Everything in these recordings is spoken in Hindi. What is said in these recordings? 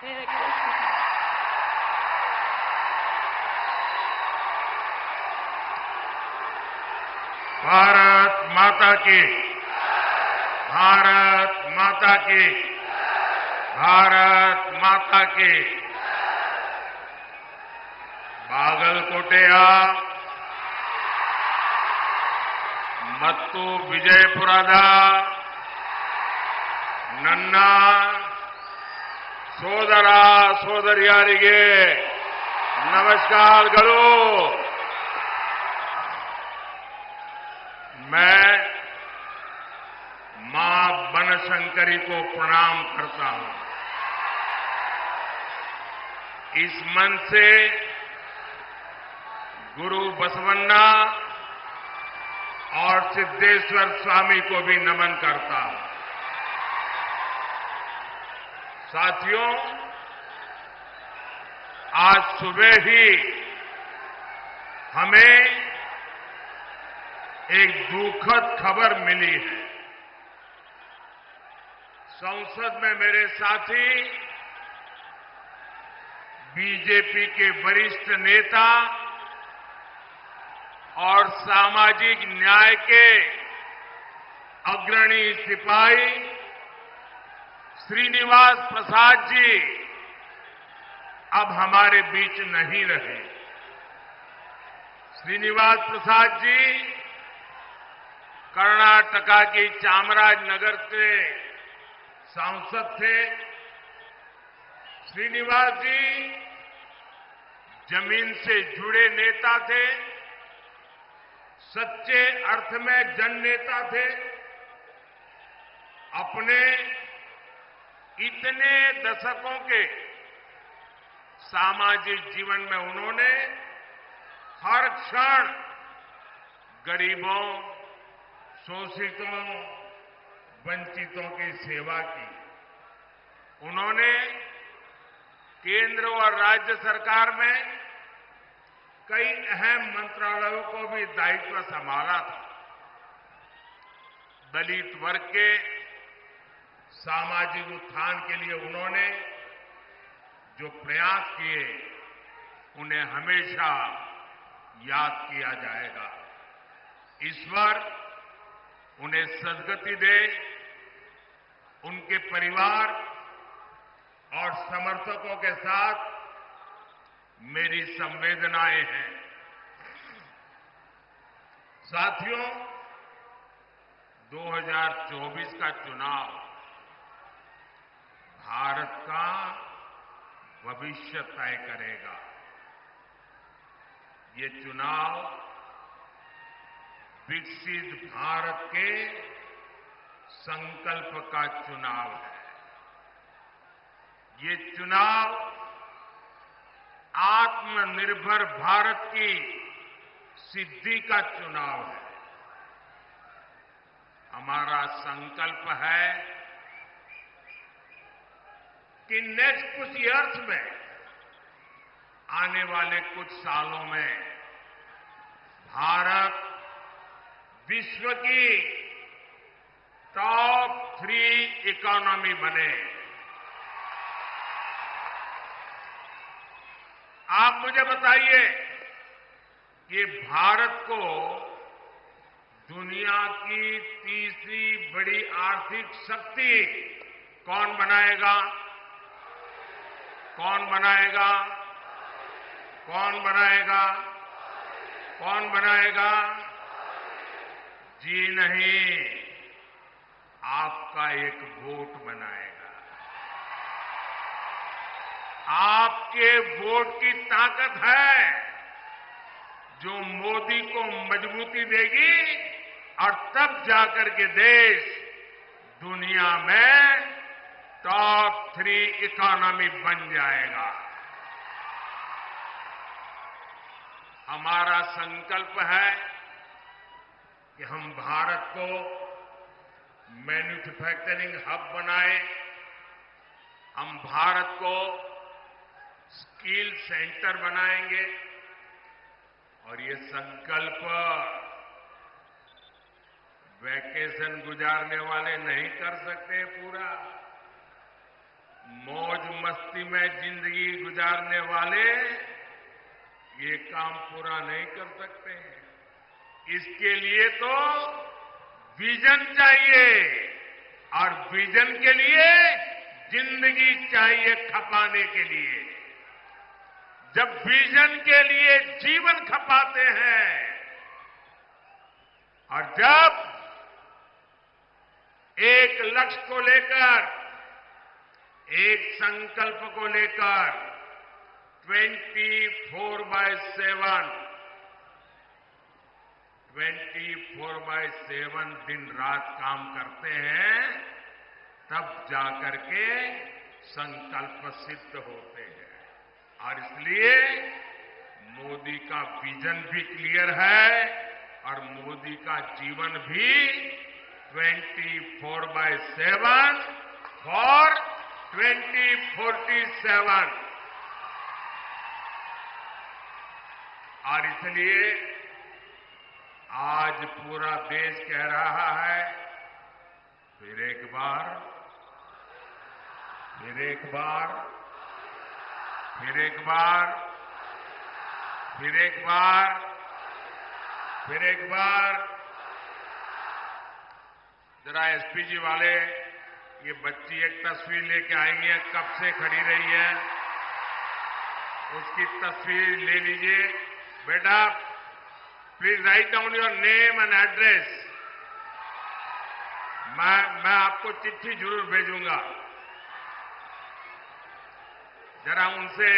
May I request you to- Bharat माता की, भारत माता की, भारत माता की। बागलकोटेया ಮತ್ತು ವಿಜಯಪುರದ ನನ್ನ ಸೋದರ ಸೋದರಿಯರಿಗೆ नमस्कारಗಳು। मैं मां बनशंकरी को प्रणाम करता हूं। इस मन से गुरु बसवन्ना और सिद्धेश्वर स्वामी को भी नमन करता हूं। साथियों, आज सुबह ही हमें एक दुखद खबर मिली है। संसद में मेरे साथी बीजेपी के वरिष्ठ नेता और सामाजिक न्याय के अग्रणी सिपाही श्रीनिवास प्रसाद जी अब हमारे बीच नहीं रहे। श्रीनिवास प्रसाद जी कर्नाटका की चामराजनगर से सांसद थे। श्रीनिवास जी जमीन से जुड़े नेता थे, सच्चे अर्थ में जननेता थे। अपने इतने दशकों के सामाजिक जीवन में उन्होंने हर क्षण गरीबों, शोषितों, वंचितों की सेवा की। उन्होंने केंद्र और राज्य सरकार में कई अहम मंत्रालयों को भी दायित्व संभाला था। दलित वर्ग के सामाजिक उत्थान के लिए उन्होंने जो प्रयास किए, उन्हें हमेशा याद किया जाएगा। ईश्वर उन्हें सद्गति दे। उनके परिवार और समर्थकों के साथ मेरी संवेदनाएं हैं। साथियों, 2024 का चुनाव भारत का भविष्य तय करेगा। ये चुनाव विकसित भारत के संकल्प का चुनाव है। ये चुनाव आत्मनिर्भर भारत की सिद्धि का चुनाव है। हमारा संकल्प है कि नेक्स्ट कुछ ईयर्स में, आने वाले कुछ सालों में, भारत विश्व की टॉप 3 इकोनॉमी बने। आप मुझे बताइए कि भारत को दुनिया की तीसरी बड़ी आर्थिक शक्ति कौन बनाएगा? कौन बनाएगा? कौन बनाएगा? कौन बनाएगा? जी नहीं, आपका एक वोट बनाएगा। आपके वोट की ताकत है जो मोदी को मजबूती देगी और तब जाकर के देश दुनिया में टॉप 3 इकोनॉमी बन जाएगा। हमारा संकल्प है कि हम भारत को मैन्युफैक्चरिंग हब बनाएं। हम भारत को स्किल सेंटर बनाएंगे और ये संकल्प वैकेशन गुजारने वाले नहीं कर सकते पूरा। मौज मस्ती में जिंदगी गुजारने वाले ये काम पूरा नहीं कर सकते हैं। इसके लिए तो विजन चाहिए और विजन के लिए जिंदगी चाहिए खपाने के लिए। जब विजन के लिए जीवन खपाते हैं और जब एक लक्ष्य को लेकर, एक संकल्प को लेकर 24/7 दिन रात काम करते हैं, तब जाकर के संकल्प सिद्ध होते हैं। और इसलिए मोदी का विजन भी क्लियर है और मोदी का जीवन भी 24/7 फॉर 2047। और इसलिए आज पूरा देश कह रहा है, फिर एक बार, फिर एक बार, फिर एक बार, फिर एक बार, फिर एक बार। जरा एसपीजी वाले ये बच्ची एक तस्वीर लेके आई है, कब से खड़ी रही है, उसकी तस्वीर ले लीजिए। बेटा please write down your name and address. मैं आपको चिट्ठी जरूर भेजूंगा। जरा उनसे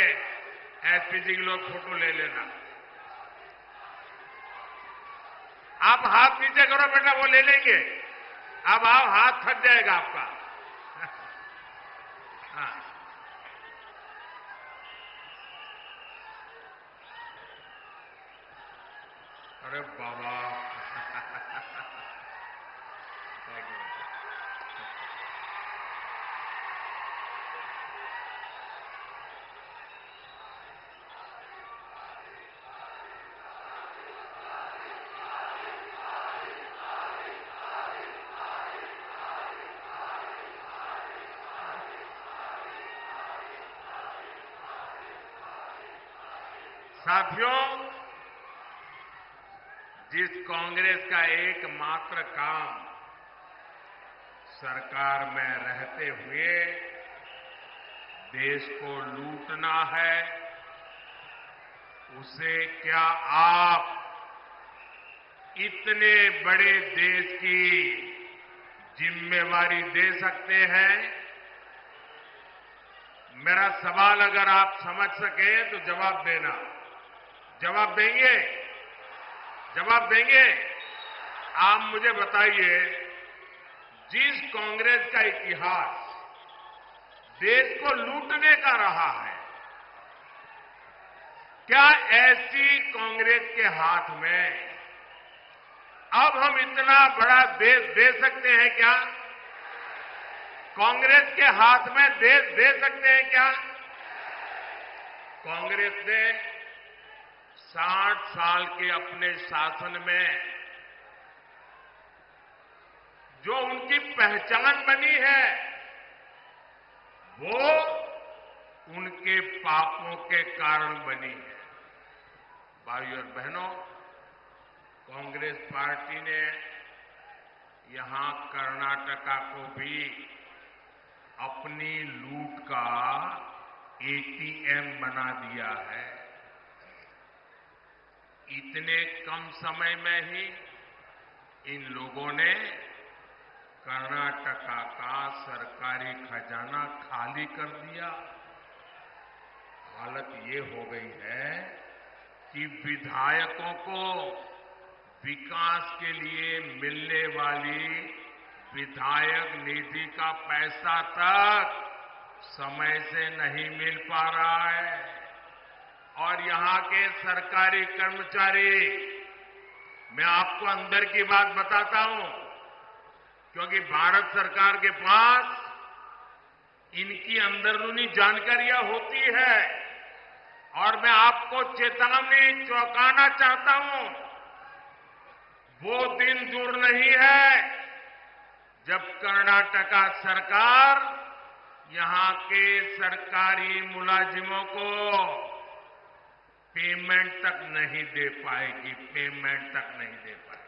एसपीजी के लोग फोटो ले लेना। आप हाथ नीचे करो बेटा, वो ले लेंगे। अब आओ, हाथ थक जाएगा आपका। हाँ। अरे बाबा साथियों, जिस कांग्रेस का एकमात्र काम सरकार में रहते हुए देश को लूटना है, उसे क्या आप इतने बड़े देश की जिम्मेवारी दे सकते हैं? मेरा सवाल अगर आप समझ सके तो जवाब देना। जवाब देंगे? जवाब देंगे? आप मुझे बताइए, जिस कांग्रेस का इतिहास देश को लूटने का रहा है, क्या ऐसी कांग्रेस के हाथ में अब हम इतना बड़ा देश दे सकते हैं क्या? कांग्रेस के हाथ में देश दे सकते हैं क्या? कांग्रेस ने 60 साल के अपने शासन में जो उनकी पहचान बनी है, वो उनके पापों के कारण बनी है। भाइयों और बहनों, कांग्रेस पार्टी ने यहां कर्नाटका को भी अपनी लूट का एटीएम बना दिया है। इतने कम समय में ही इन लोगों ने कर्नाटका का सरकारी खजाना खाली कर दिया। हालत ये हो गई है कि विधायकों को विकास के लिए मिलने वाली विधायक निधि का पैसा तक समय से नहीं मिल पा रहा है। और यहां के सरकारी कर्मचारी, मैं आपको अंदर की बात बताता हूं, क्योंकि भारत सरकार के पास इनकी अंदरूनी जानकारियां होती है और मैं आपको चेतावनी चौंकाना चाहता हूं। वो दिन दूर नहीं है जब कर्नाटका सरकार यहां के सरकारी मुलाजिमों को पेमेंट तक नहीं दे पाएगी, पेमेंट तक नहीं दे पाएगी।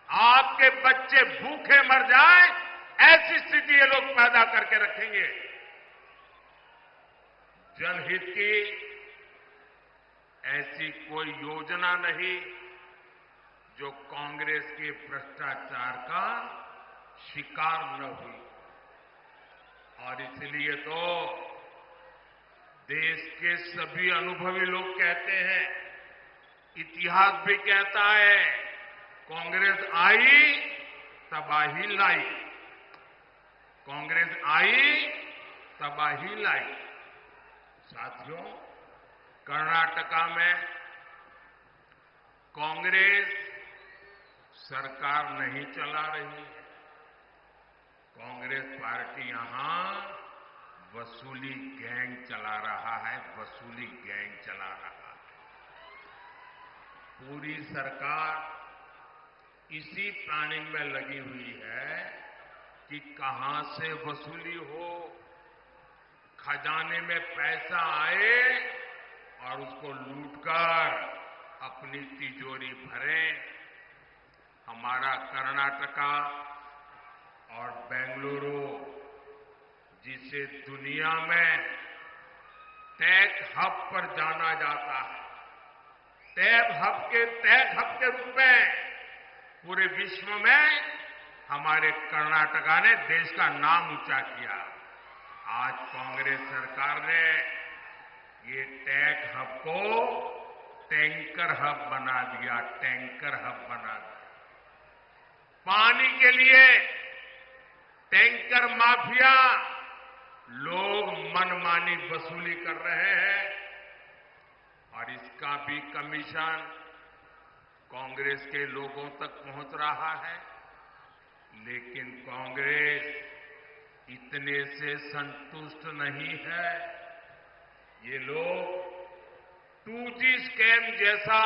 आपके बच्चे भूखे मर जाएं, ऐसी स्थिति ये लोग पैदा करके रखेंगे। जनहित की ऐसी कोई योजना नहीं जो कांग्रेस के भ्रष्टाचार का शिकार न हुई। और इसलिए तो देश के सभी अनुभवी लोग कहते हैं, इतिहास भी कहता है, कांग्रेस आई तबाही लाई, कांग्रेस आई तबाही लाई। साथियों, कर्नाटका में कांग्रेस सरकार नहीं चला रही है। कांग्रेस पार्टी यहां वसूली गैंग चला रहा है, वसूली गैंग चला रहा है। पूरी सरकार इसी प्लानिंग में लगी हुई है कि कहां से वसूली हो, खजाने में पैसा आए और उसको लूटकर अपनी तिजोरी भरें। हमारा कर्नाटका और बेंगलुरु, जिसे दुनिया में टेक हब पर जाना जाता है, टेक हब के रूप में पूरे विश्व में हमारे कर्नाटका ने देश का नाम ऊंचा किया। आज कांग्रेस सरकार ने ये टेक हब को टैंकर हब बना दिया, टैंकर हब बना दिया। पानी के लिए टैंकर माफिया लोग मनमानी वसूली कर रहे हैं और इसका भी कमीशन कांग्रेस के लोगों तक पहुंच रहा है। लेकिन कांग्रेस इतने से संतुष्ट नहीं है। ये लोग 2G स्कैम जैसा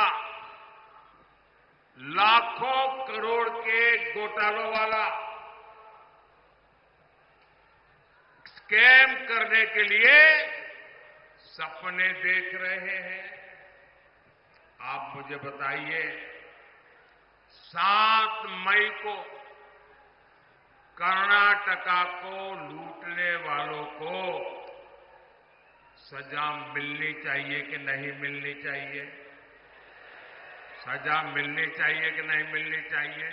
लाखों करोड़ के घोटालों वाला स्कैम करने के लिए सपने देख रहे हैं। आप मुझे बताइए, 7 मई को कर्नाटका को लूटने वालों को सजा मिलनी चाहिए कि नहीं मिलनी चाहिए? सजा मिलनी चाहिए कि नहीं मिलनी चाहिए?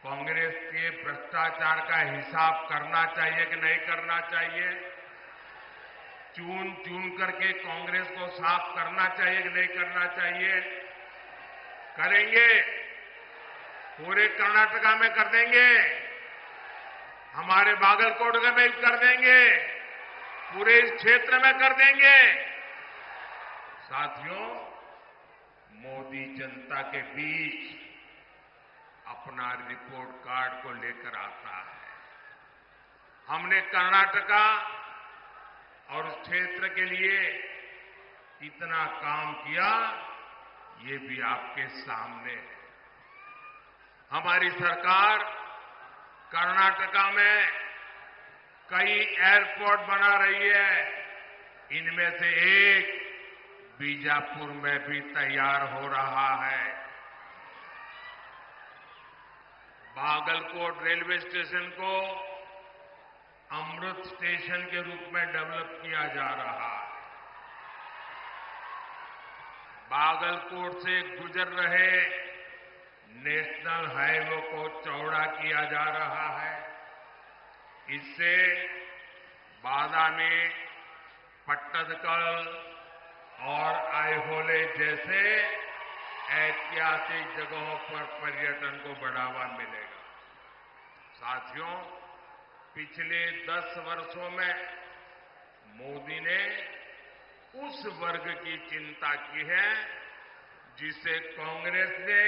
कांग्रेस के भ्रष्टाचार का हिसाब करना चाहिए कि नहीं करना चाहिए? चून चून करके कांग्रेस को साफ करना चाहिए कि नहीं करना चाहिए? करेंगे? पूरे कर्नाटका में कर देंगे, हमारे बागलकोट में भी कर देंगे, पूरे इस क्षेत्र में कर देंगे। साथियों, मोदी जनता के बीच अपना रिपोर्ट कार्ड को लेकर आता है। हमने कर्नाटका और उस क्षेत्र के लिए कितना काम किया, ये भी आपके सामने है। हमारी सरकार कर्नाटका में कई एयरपोर्ट बना रही है। इनमें से एक बीजापुर में भी तैयार हो रहा है। बागलकोट रेलवे स्टेशन को अमृत स्टेशन के रूप में डेवलप किया जा रहा है। बागलकोट से गुजर रहे नेशनल हाईवे को चौड़ा किया जा रहा है। इससे बादामी, पट्टदकल और आइहोले जैसे ऐतिहासिक जगहों पर पर्यटन को बढ़ावा मिलेगा। साथियों, पिछले 10 वर्षों में मोदी ने उस वर्ग की चिंता की है जिसे कांग्रेस ने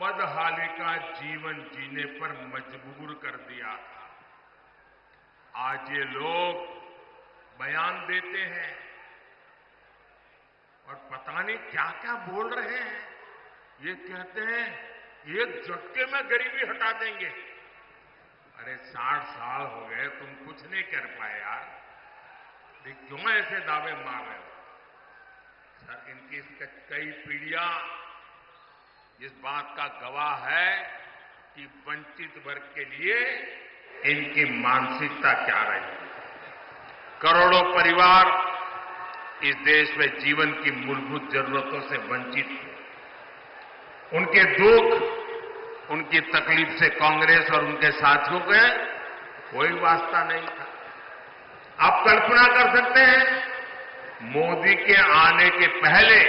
बदहाली का जीवन जीने पर मजबूर कर दिया था। आज ये लोग बयान देते हैं और पता नहीं क्या क्या बोल रहे हैं। ये कहते हैं एक झटके में गरीबी हटा देंगे। अरे 60 साल हो गए, तुम कुछ नहीं कर पाए यार, क्यों ऐसे दावे मार रहे हो? सर, इनकी कई पीढ़ियां इस बात का गवाह है कि वंचित वर्ग के लिए इनकी मानसिकता क्या रही। करोड़ों परिवार इस देश में जीवन की मूलभूत जरूरतों से वंचित थे। उनके दुख, उनकी तकलीफ से कांग्रेस और उनके साथियों के कोई वास्ता नहीं था। आप कल्पना कर सकते हैं, मोदी के आने के पहले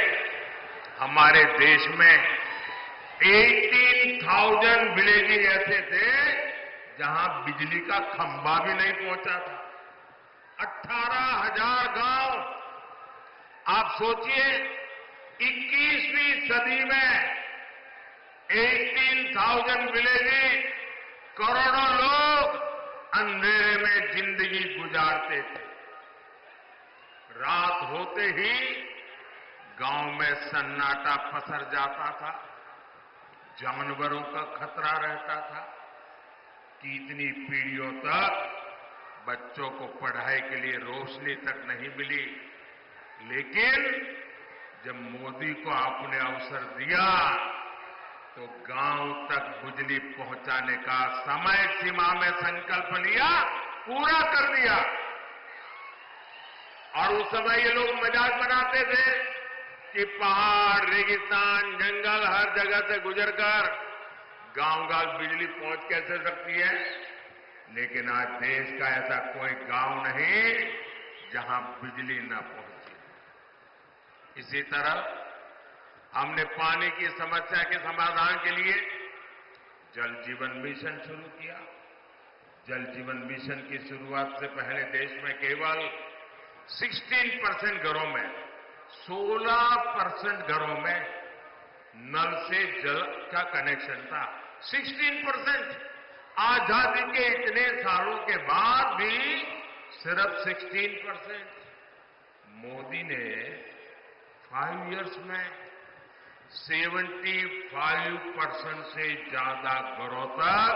हमारे देश में 18,000 विलेजेज ऐसे थे जहां बिजली का खंभा भी नहीं पहुंचा था। 18,000 गांव। आप सोचिए, 21वीं सदी में 18,000 विलेजेज, करोड़ों लोग अंधेरे में जिंदगी गुजारते थे। रात होते ही गांव में सन्नाटा पसर जाता था, जानवरों का खतरा रहता था। कितनी पीढ़ियों तक बच्चों को पढ़ाई के लिए रोशनी तक नहीं मिली। लेकिन जब मोदी को आपने अवसर दिया तो गांव तक बिजली पहुंचाने का समय सीमा में संकल्प लिया, पूरा कर दिया। और उस समय ये लोग मजाक बनाते थे कि पहाड़, रेगिस्तान, जंगल, हर जगह से गुजरकर गांव-गांव बिजली पहुंच कैसे सकती है। लेकिन आज देश का ऐसा कोई गांव नहीं जहां बिजली न पहुंची। इसी तरह हमने पानी की समस्या के समाधान के लिए जल जीवन मिशन शुरू किया। जल जीवन मिशन की शुरुआत से पहले देश में केवल 16% घरों में, 16% घरों में नल से जल का कनेक्शन था। 16%। आजादी के इतने सालों के बाद भी सिर्फ 16%। मोदी ने 5 इयर्स में 75% से ज्यादा घरों तक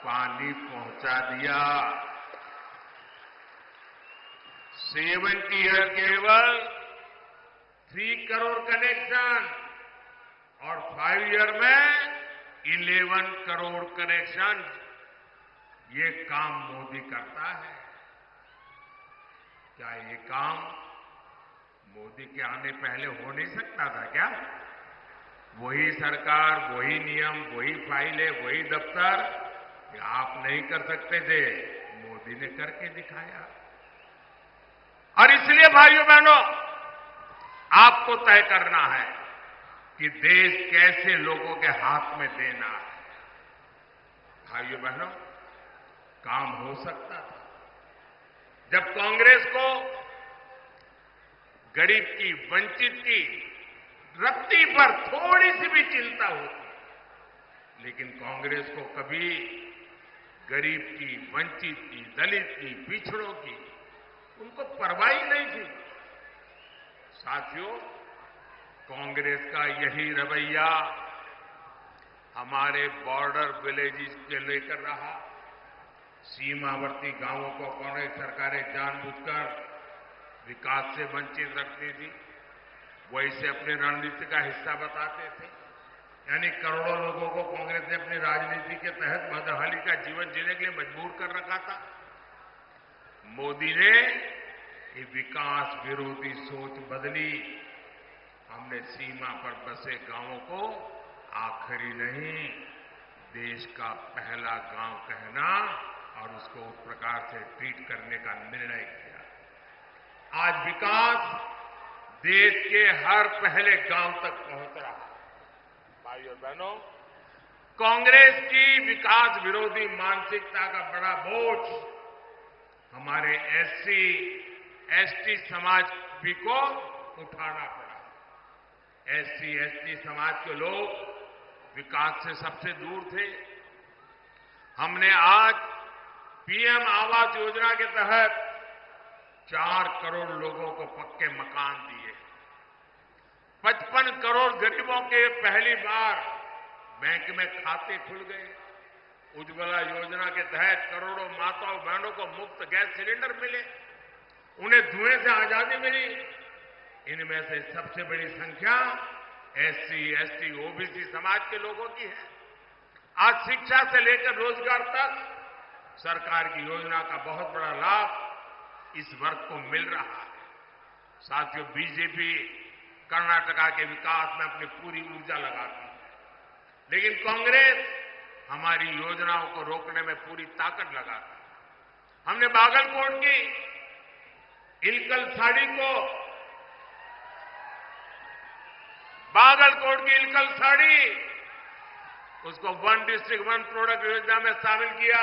पानी पहुंचा दिया। 70 ईयर केवल 3 करोड़ कनेक्शन और 5 ईयर में 11 करोड़ कनेक्शन। ये काम मोदी करता है। क्या ये काम मोदी के आने पहले हो नहीं सकता था क्या? वही सरकार, वही नियम, वही फाइलें, वही दफ्तर, क्या आप नहीं कर सकते थे? मोदी ने करके दिखाया। और इसलिए भाइयों बहनों, आपको तय करना है कि देश कैसे लोगों के हाथ में देना है। भाइयों बहनों, काम हो सकता था। जब कांग्रेस को गरीब की, वंचित की, रत्ती पर थोड़ी सी भी चिंता होती, लेकिन कांग्रेस को कभी गरीब की, वंचित की, दलित की, पिछड़ों की उनको परवाह ही नहीं थी। साथियों, कांग्रेस का यही रवैया हमारे बॉर्डर विलेजेस के लेकर रहा। सीमावर्ती गांवों को कांग्रेस सरकारें जानबूझकर विकास से वंचित रखती थी, वैसे अपनी रणनीति का हिस्सा बताते थे। यानी करोड़ों लोगों को कांग्रेस ने अपनी राजनीति के तहत मदहली का जीवन जीने के लिए मजबूर कर रखा था। मोदी ने ये विकास विरोधी सोच बदली। हमने सीमा पर बसे गांवों को आखिरी नहीं, देश का पहला गांव कहना और उसको उस प्रकार से ट्रीट करने का निर्णय किया। आज विकास देश के हर पहले गांव तक पहुंच रहा है। भाइयों बहनों, कांग्रेस की विकास विरोधी मानसिकता का बड़ा बोझ हमारे एससी, एसटी समाज भी को उठाना पड़ा। एससी, एसटी समाज के लोग विकास से सबसे दूर थे। हमने आज पीएम आवास योजना के तहत 4 करोड़ लोगों को पक्के मकान दिए। 55 करोड़ गरीबों के पहली बार बैंक में खाते खुल गए। उज्ज्वला योजना के तहत करोड़ों माताओं बहनों को मुफ्त गैस सिलेंडर मिले, उन्हें धुएं से आजादी मिली। इनमें से सबसे बड़ी संख्या एससी, एसटी, ओबीसी समाज के लोगों की है। आज शिक्षा से लेकर रोजगार तक सरकार की योजना का बहुत बड़ा लाभ इस वर्ग को मिल रहा है। साथियों, बीजेपी कर्नाटका के विकास में अपनी पूरी ऊर्जा लगाती है, लेकिन कांग्रेस हमारी योजनाओं को रोकने में पूरी ताकत लगाती है। हमने बागलकोट की इलकल साड़ी उसको वन डिस्ट्रिक्ट वन प्रोडक्ट योजना में शामिल किया,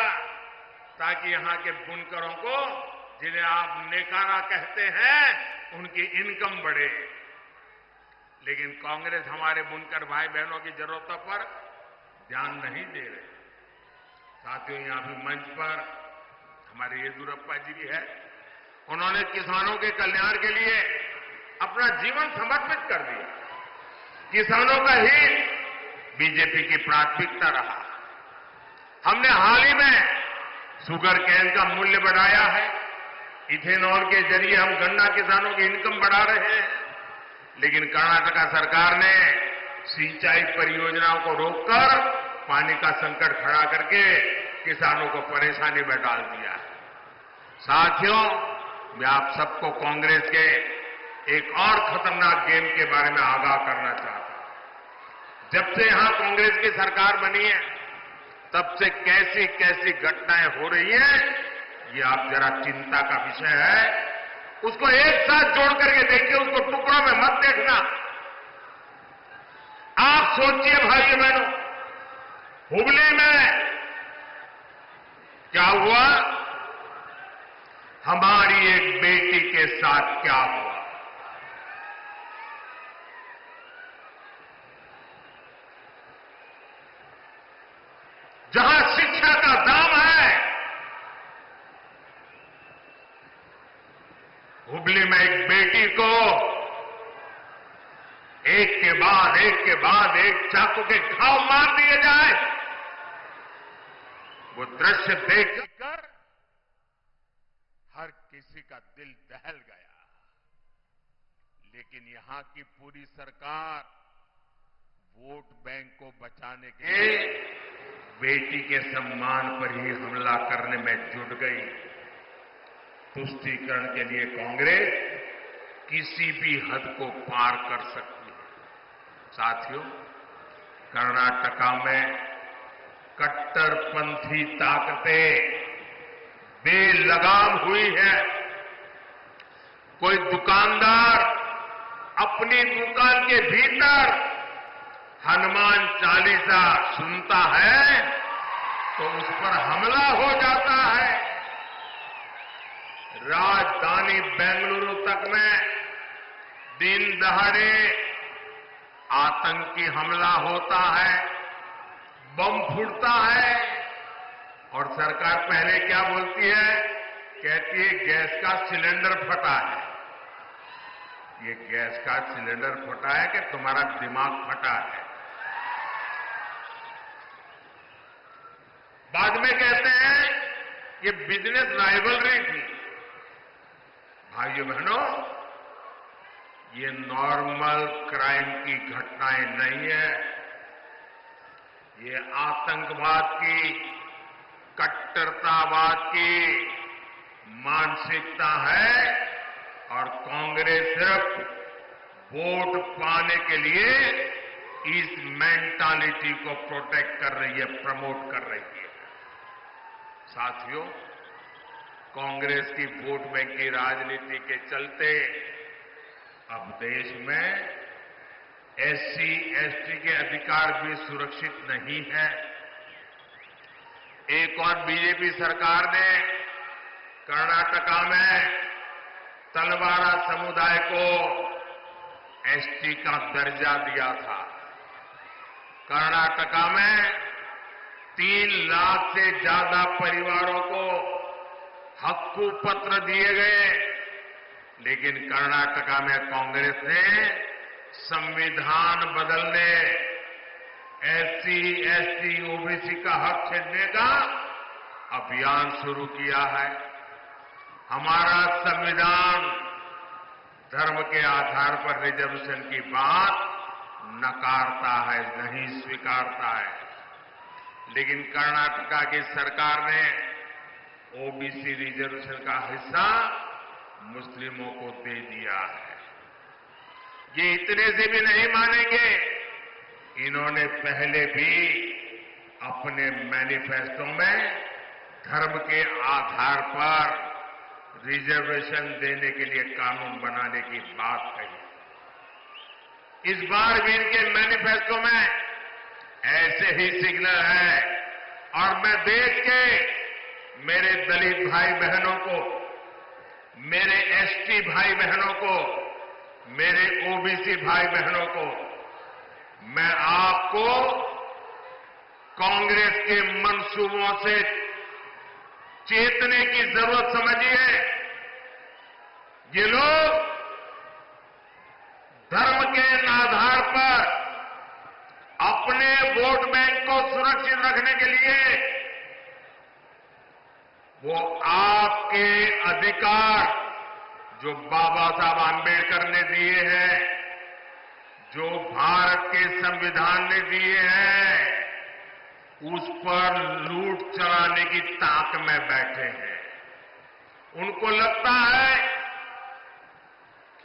ताकि यहां के बुनकरों को, जिन्हें आप नेकारा कहते हैं, उनकी इनकम बढ़े। लेकिन कांग्रेस हमारे बुनकर भाई बहनों की जरूरतों पर ध्यान नहीं दे रहे। साथियों, यहां भी मंच पर हमारे येदियुरप्पा जी भी है। उन्होंने किसानों के कल्याण के लिए अपना जीवन समर्पित कर दिया। किसानों का हित बीजेपी की प्राथमिकता रहा। हमने हाल ही में शुगर केन का मूल्य बढ़ाया है। इथेनॉल के जरिए हम गन्ना किसानों की इनकम बढ़ा रहे हैं। लेकिन कर्नाटका सरकार ने सिंचाई परियोजनाओं को रोककर पानी का संकट खड़ा करके किसानों को परेशानी में डाल दिया है। साथियों, मैं आप सबको कांग्रेस के एक और खतरनाक गेम के बारे में आगाह करना चाहता हूं। जब से यहां कांग्रेस की सरकार बनी है, तब से कैसी कैसी घटनाएं हो रही हैं, ये आप जरा चिंता का विषय है। उसको एक साथ जोड़ करके देखिए, उसको टुकड़ों में मत देखना। आप सोचिए भाइयों बहनों, हुबली में क्या हुआ, हमारी एक बेटी के साथ क्या हुआ। जहां शिक्षा का दाम है, हुबली में एक बेटी को एक के बाद एक चाकू के घाव मार दिए जाए, वो दृश्य देखकर हर किसी का दिल दहल गया। लेकिन यहां की पूरी सरकार वोट बैंक को बचाने के लिए बेटी के सम्मान पर ही हमला करने में जुट गई। तुष्टीकरण के लिए कांग्रेस किसी भी हद को पार कर सकती है। साथियों, कर्नाटका में कट्टरपंथी ताकतें बेलगाम हुई है। कोई दुकानदार अपनी दुकान के भीतर हनुमान चालीसा सुनता है तो उस पर हमला हो जाता है। राजधानी बेंगलुरु तक में दिन दहाड़े आतंकी हमला होता है, बम फूटता है, और सरकार पहले क्या बोलती है, कहती है गैस का सिलेंडर फटा है। ये गैस का सिलेंडर फटा है कि तुम्हारा दिमाग फटा है। बाद में कहते हैं ये बिजनेस राइवलरी थी। भाइयों बहनों, ये नॉर्मल क्राइम की घटनाएं नहीं है, ये आतंकवाद की, कट्टरतावाद की मानसिकता है। और कांग्रेस सिर्फ वोट पाने के लिए इस मेंटालिटी को प्रोटेक्ट कर रही है, प्रमोट कर रही है। साथियों, कांग्रेस की वोट बैंक की राजनीति के चलते अब देश में एससी, एसटी के अधिकार भी सुरक्षित नहीं है। एक और बीजेपी सरकार ने कर्नाटका में तलवारा समुदाय को एसटी का दर्जा दिया था। कर्नाटका में 3 लाख से ज्यादा परिवारों को हक्कू पत्र दिए गए, लेकिन कर्नाटका में कांग्रेस ने संविधान बदलने, एससी, एसटी, ओबीसी का हक छीनने का अभियान शुरू किया है। हमारा संविधान धर्म के आधार पर रिजर्वेशन की बात नकारता है, नहीं स्वीकारता है। लेकिन कर्नाटका की सरकार ने ओबीसी रिजर्वेशन का हिस्सा मुस्लिमों को दे दिया है। ये इतने से भी नहीं मानेंगे, इन्होंने पहले भी अपने मैनिफेस्टो में धर्म के आधार पर रिजर्वेशन देने के लिए कानून बनाने की बात कही। इस बार भी इनके मैनिफेस्टो में ऐसे ही सिग्नल है और मैं देख के मेरे दलित भाई बहनों को, मेरे एसटी भाई बहनों को, मेरे ओबीसी भाई बहनों को, मैं आपको कांग्रेस के मंसूबों से चेतने की जरूरत समझिए। ये लोग धर्म के आधार पर अपने वोट बैंक को सुरक्षित रखने के लिए वो आपके अधिकार जो बाबा साहब आंबेडकर ने दिए हैं, जो भारत के संविधान ने दिए हैं, उस पर लूट चलाने की ताक में बैठे हैं। उनको लगता है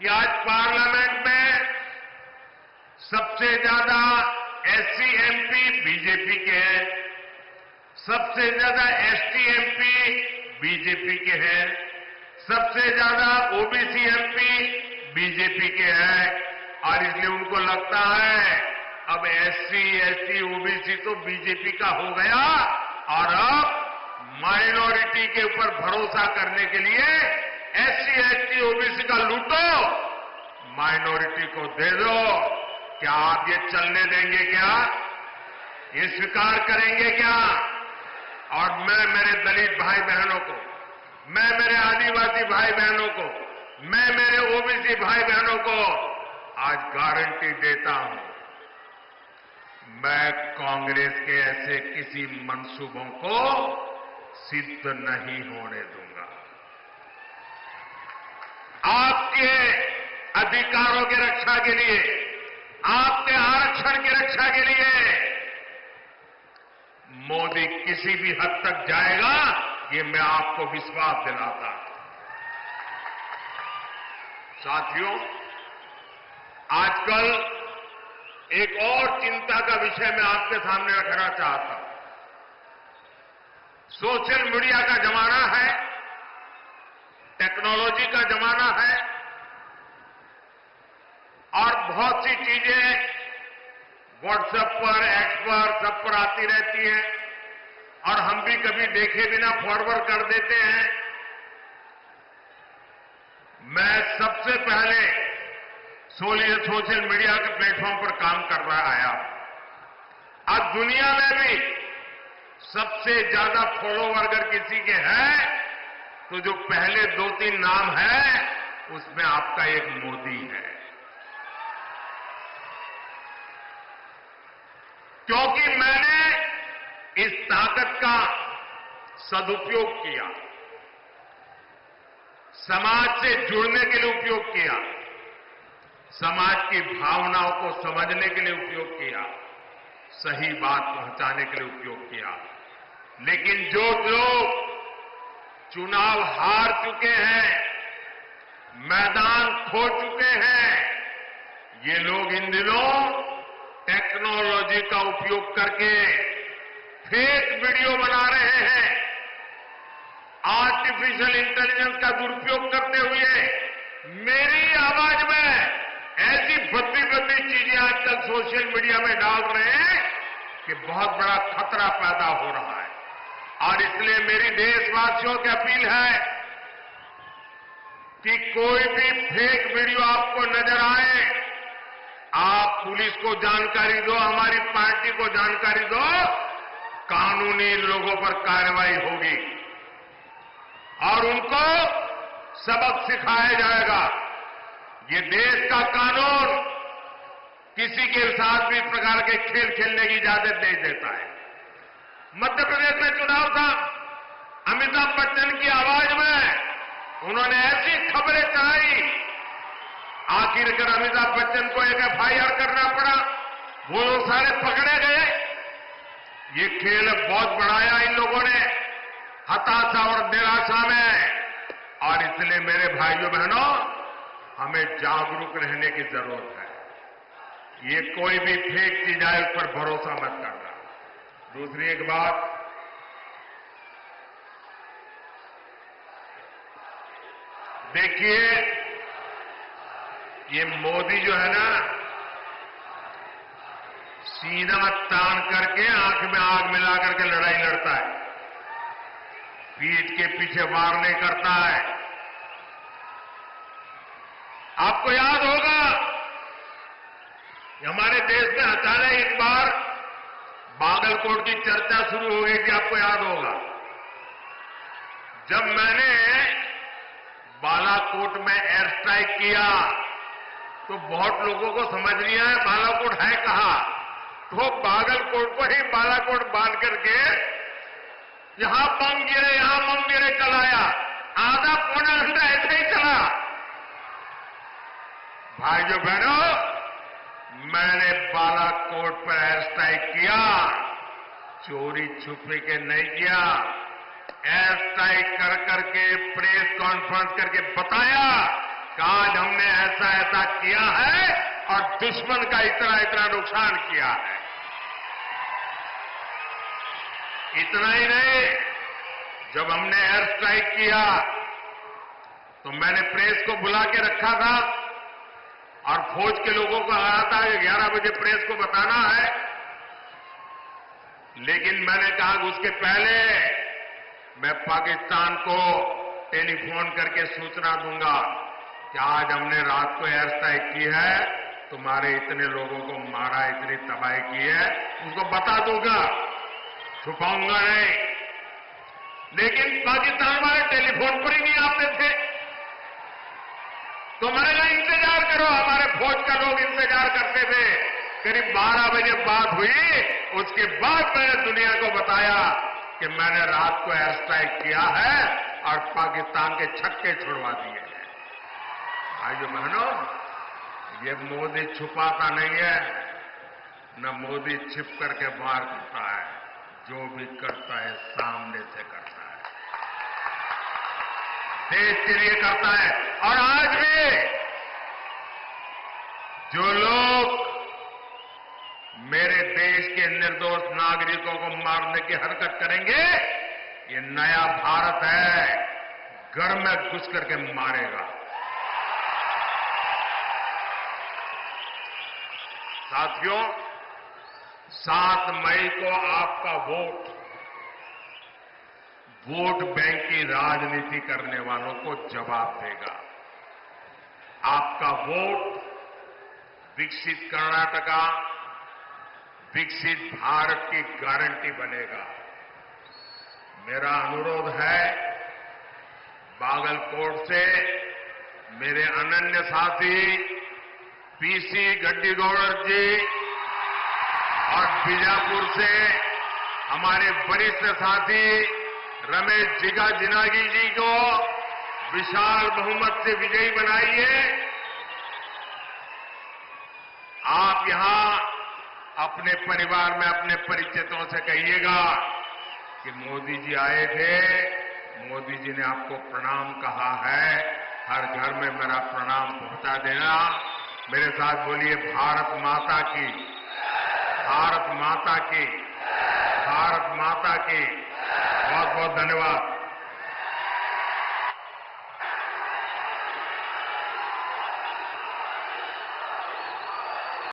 कि आज पार्लियामेंट में सबसे ज्यादा एससी एमपी बीजेपी के हैं, सबसे ज्यादा एसटी एमपी बीजेपी के हैं, सबसे ज्यादा ओबीसी एमपी बीजेपी के हैं और इसलिए उनको लगता है अब एससी, एसटी, ओबीसी तो बीजेपी का हो गया और अब माइनॉरिटी के ऊपर भरोसा करने के लिए एससी, एसटी, ओबीसी का लूटो, माइनॉरिटी को दे दो। क्या आप ये चलने देंगे? क्या ये स्वीकार करेंगे क्या? और मैं मेरे दलित भाई बहनों को, मैं मेरे आदिवासी भाई बहनों को, मैं मेरे ओबीसी भाई बहनों को आज गारंटी देता हूं, मैं कांग्रेस के ऐसे किसी मंसूबों को सिद्ध नहीं होने दूंगा। आपके अधिकारों की रक्षा के लिए, आपके आरक्षण की रक्षा के लिए मोदी किसी भी हद तक जाएगा, ये मैं आपको विश्वास दिलाता हूं। साथियों, आजकल एक और चिंता का विषय मैं आपके सामने रखना चाहता हूं। सोशल मीडिया का जमाना है, टेक्नोलॉजी का जमाना है और बहुत सी चीजें व्हाट्सएप पर, एक्स पर, सब पर आती रहती हैं और हम भी कभी देखे बिना फॉरवर्ड कर देते हैं। मैं सबसे पहले सोशल मीडिया के प्लेटफॉर्म पर काम कर रहा आया। आज दुनिया में भी सबसे ज्यादा फॉलोवर अगर किसी के हैं तो जो पहले 2-3 नाम है उसमें आपका एक मोदी है, क्योंकि मैंने इस ताकत का सदुपयोग किया, समाज से जुड़ने के लिए उपयोग किया, समाज की भावनाओं को समझने के लिए उपयोग किया, सही बात पहुंचाने के लिए उपयोग किया। लेकिन जो लोग चुनाव हार चुके हैं, मैदान खो चुके हैं, ये लोग इन दिनों टेक्नोलॉजी का उपयोग करके फेक वीडियो बना रहे हैं, आर्टिफिशियल इंटेलिजेंस का दुरुपयोग करते हुए मेरी आवाज में ऐसी भद्दी चीजें आजकल सोशल मीडिया में डाल रहे हैं कि बहुत बड़ा खतरा पैदा हो रहा है। और इसलिए मेरी देशवासियों की अपील है कि कोई भी फेक वीडियो आपको नजर आए, आप पुलिस को जानकारी दो, हमारी पार्टी को जानकारी दो, कानूनी लोगों पर कार्रवाई होगी और उनको सबक सिखाया जाएगा। ये देश का कानून किसी के साथ भी प्रकार के खेल खेलने की इजाजत नहीं देता है। मध्य प्रदेश में चुनाव था, अमिताभ बच्चन की आवाज में उन्होंने ऐसी खबरें चलाई, आखिरकार अमिताभ बच्चन को एक एफआईआर करना पड़ा, वो लोग सारे पकड़े गए। ये खेल बहुत बढ़ाया इन लोगों ने हताशा और निराशा में, और इसलिए मेरे भाइयों बहनों, हमें जागरूक रहने की जरूरत है। ये कोई भी फेक चीज आए उस पर भरोसा मत करना। दूसरी एक बात, देखिए ये मोदी जो है ना, सीना तान करके आंख में आग मिला करके लड़ाई लड़ता है, पीठ के पीछे वार नहीं करता है। आपको याद होगा कि हमारे देश में अचानक एक बार बागलकोट की चर्चा शुरू हो गई थी, आपको याद होगा। जब मैंने बालाकोट में एयर स्ट्राइक किया तो बहुत लोगों को समझ नहीं आया बालाकोट है कहां, तो बागलकोट को ही बालाकोट बांध करके यहां बम गिरे चलाया, आधा पौना घंटा ऐसे ही चला। भाइयों बहनों, मैंने बालाकोट पर एयर स्ट्राइक किया, चोरी छुपे के नहीं किया, एयर स्ट्राइक कर करके प्रेस कॉन्फ्रेंस करके बताया कि आज हमने ऐसा ऐसा किया है और दुश्मन का इतना इतना नुकसान किया है। इतना ही नहीं, जब हमने एयर स्ट्राइक किया तो मैंने प्रेस को बुला के रखा था और फौज के लोगों को कहा था कि 11 बजे प्रेस को बताना है, लेकिन मैंने कहा कि उसके पहले मैं पाकिस्तान को टेलीफोन करके सूचना दूंगा कि आज हमने रात को एयर स्ट्राइक की है, तुम्हारे इतने लोगों को मारा, इतनी तबाही की है, उसको बता दूंगा, छुपाऊंगा नहीं। लेकिन पाकिस्तान वाले टेलीफोन पर ही नहीं आते थे, तो मैंने कहा इंतजार करो, हमारे फौज का लोग इंतजार करते थे। करीब 12 बजे बात हुई, उसके बाद मैंने दुनिया को बताया कि मैंने रात को एयर स्ट्राइक किया है और पाकिस्तान के छक्के छुड़वा दिए हैं। भाइयों बहनों, ये मोदी छुपाता नहीं है, न मोदी छिप करके वार करता है, जो भी करता है सामने से करता है, देश के लिए करता है। और आज भी जो लोग मेरे देश के निर्दोष नागरिकों को मारने की हरकत करेंगे, ये नया भारत है, घर में घुस करके मारेगा। साथियों, 7 मई को आपका वोट बैंक की राजनीति करने वालों को जवाब देगा। आपका वोट विकसित कर्नाटका, विकसित भारत की गारंटी बनेगा। मेरा अनुरोध है, बागलकोट से मेरे अनन्य साथी पीसी गड्डीगौड़ जी और बीजापुर से हमारे वरिष्ठ साथी रमेश जिनागी जी को विशाल बहुमत से विजयी बनाइए। आप यहां अपने परिवार में अपने परिचितों से कहिएगा कि मोदी जी आए थे, मोदी जी ने आपको प्रणाम कहा है, हर घर में मेरा प्रणाम पहुंचा देना। मेरे साथ बोलिए, भारत माता की, भारत माता की, भारत माता की। बहुत बहुत धन्यवाद।